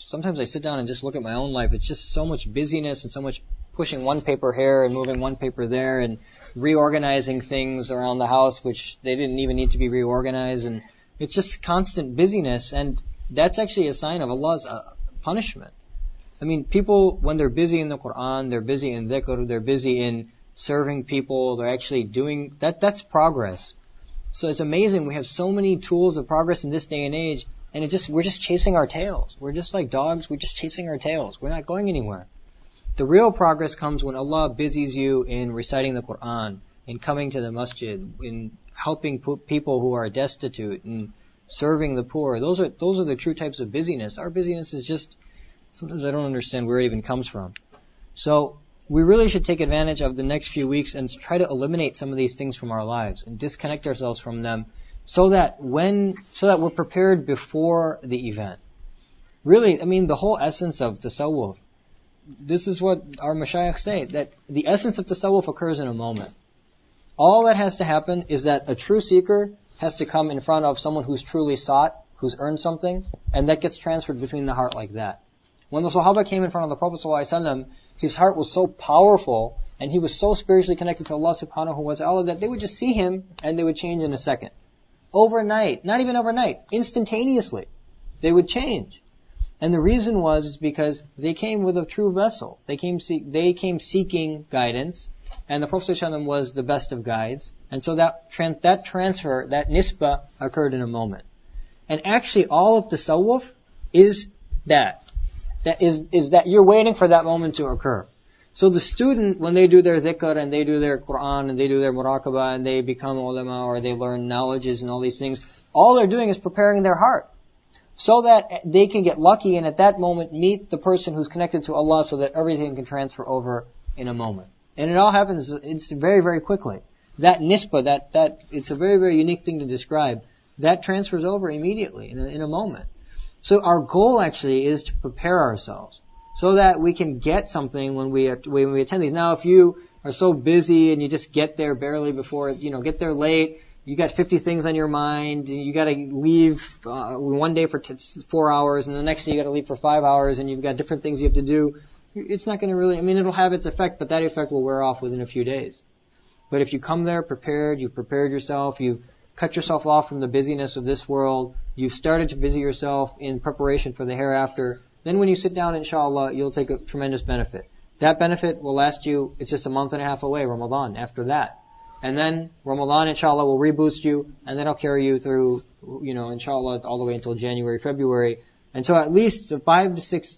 sometimes I sit down and just look at my own life. It's just so much busyness and so much pushing one paper here and moving one paper there and reorganizing things around the house, which they didn't even need to be reorganized. And it's just constant busyness. And that's actually a sign of Allah's punishment. I mean, people, when they're busy in the Quran, they're busy in dhikr, they're busy in serving people, they're actually doing, that's progress. So it's amazing. We have so many tools of progress in this day and age, and we're just chasing our tails. We're just like dogs, we're just chasing our tails. We're not going anywhere. The real progress comes when Allah busies you in reciting the Quran, in coming to the masjid, in helping people who are destitute, and serving the poor. Those are the true types of busyness. Our busyness is just, sometimes I don't understand where it even comes from. So we really should take advantage of the next few weeks and try to eliminate some of these things from our lives and disconnect ourselves from them so that we're prepared before the event. Really, I mean, the whole essence of tasawwuf, this is what our mashayikh say, that the essence of tasawwuf occurs in a moment. All that has to happen is that a true seeker has to come in front of someone who's truly sought, who's earned something, and that gets transferred between the heart like that. When the Sahaba came in front of the Prophet ﷺ, his heart was so powerful and he was so spiritually connected to Allah subhanahu wa ta'ala that they would just see him and they would change in a second. Overnight, not even overnight, instantaneously, they would change. And the reason was because they came with a true vessel. They came seeking guidance, and the Prophet ﷺ was the best of guides. And so that transfer, that nisbah, occurred in a moment. And actually, all of tasawwuf is that. That is that you're waiting for that moment to occur. So the student, when they do their dhikr and they do their Quran and they do their muraqabah and they become ulama or they learn knowledges and all these things, all they're doing is preparing their heart so that they can get lucky and at that moment meet the person who's connected to Allah so that everything can transfer over in a moment. And it all happens, it's very, very quickly. That nisbah, that it's a very, very unique thing to describe. That transfers over immediately in a moment. So our goal actually is to prepare ourselves so that we can get something when we attend these. Now, if you are so busy and you just get there barely before, get there late, you got 50 things on your mind, you got to leave one day for 4 hours, and the next day you got to leave for 5 hours, and you've got different things you have to do. It's not going to really, it'll have its effect, but that effect will wear off within a few days. But if you come there prepared, you've prepared yourself, you've cut yourself off from the busyness of this world, you've started to busy yourself in preparation for the hereafter, then when you sit down, inshallah, you'll take a tremendous benefit. That benefit will last you, it's just a month and a half away, Ramadan, after that. And then Ramadan, inshallah, will reboost you, and then it'll carry you through, inshallah, all the way until January, February. And so at least the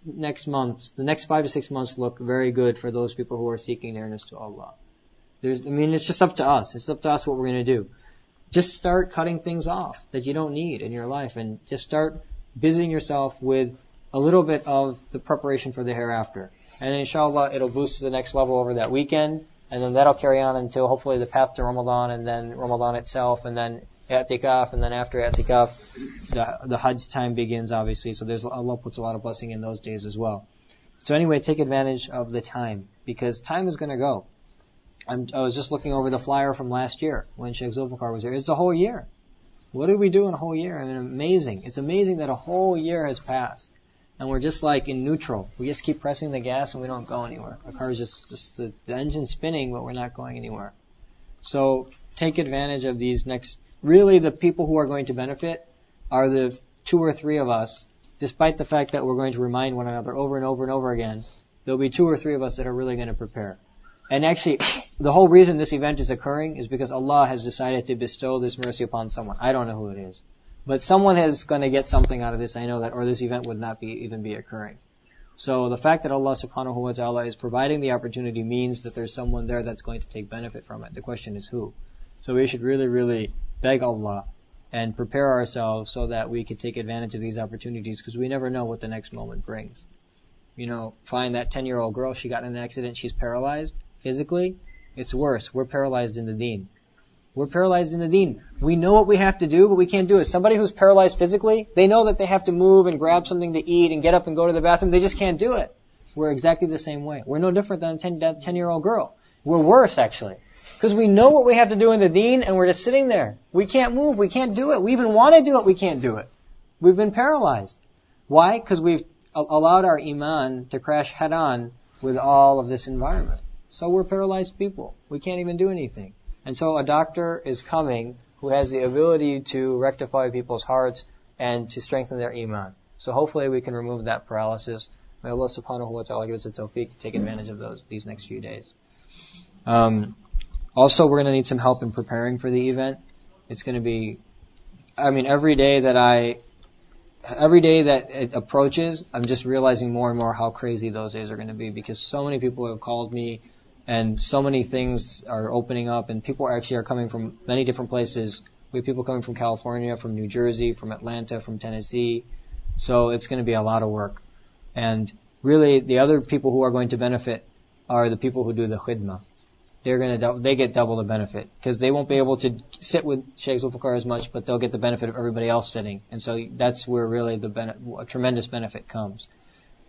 next 5 to 6 months look very good for those people who are seeking nearness to Allah. It's just up to us. It's up to us what we're going to do. Just start cutting things off that you don't need in your life and just start busying yourself with a little bit of the preparation for the hereafter. And then inshallah it'll boost to the next level over that weekend, and then that'll carry on until hopefully the path to Ramadan, and then Ramadan itself, and then i'tikaf, and then after i'tikaf the Hajj time begins, obviously. So Allah puts a lot of blessing in those days as well. So anyway, take advantage of the time, because time is going to go. I was just looking over the flyer from last year when Shaykh Zulfiqar was here. It's a whole year. What did we do in a whole year? Amazing. It's amazing that a whole year has passed. And we're just like in neutral. We just keep pressing the gas and we don't go anywhere. Our car is just the engine's spinning, but we're not going anywhere. So take advantage of these really the people who are going to benefit are the 2 or 3 of us, despite the fact that we're going to remind one another over and over and over again. There'll be 2 or 3 of us that are really going to prepare. And actually, the whole reason this event is occurring is because Allah has decided to bestow this mercy upon someone. I don't know who it is. But someone is going to get something out of this, I know that, or this event would not even be occurring. So the fact that Allah subhanahu wa ta'ala is providing the opportunity means that there's someone there that's going to take benefit from it. The question is who. So we should really, really beg Allah and prepare ourselves so that we can take advantage of these opportunities, because we never know what the next moment brings. Find that 10-year-old girl, she got in an accident, she's paralyzed. Physically, it's worse. We're paralyzed in the deen. We're paralyzed in the deen. We know what we have to do, but we can't do it. Somebody who's paralyzed physically, they know that they have to move and grab something to eat and get up and go to the bathroom. They just can't do it. We're exactly the same way. We're no different than a 10-year-old girl. We're worse, actually. Because we know what we have to do in the deen, and we're just sitting there. We can't move. We can't do it. We even want to do it. We can't do it. We've been paralyzed. Why? Because we've allowed our iman to crash head on with all of this environment. So we're paralyzed people. We can't even do anything. And so a doctor is coming who has the ability to rectify people's hearts and to strengthen their iman. So hopefully we can remove that paralysis. May Allah subhanahu wa ta'ala give us the tawfiq to take advantage of these next few days. Also, we're going to need some help in preparing for the event. It's going to be, every day that it approaches, I'm just realizing more and more how crazy those days are going to be, because so many people have called me and so many things are opening up, and people actually are coming from many different places. We have people coming from California, from New Jersey, from Atlanta, from Tennessee. So it's going to be a lot of work. And really, the other people who are going to benefit are the people who do the khidmah. They get double the benefit, because they won't be able to sit with Shaykh Zulfiqar as much, but they'll get the benefit of everybody else sitting. And so that's where really a tremendous benefit comes.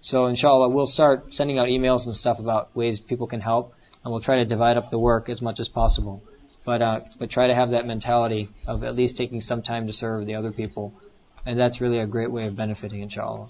So inshallah, we'll start sending out emails and stuff about ways people can help, and we'll try to divide up the work as much as possible. But try to have that mentality of at least taking some time to serve the other people. And that's really a great way of benefiting, inshallah.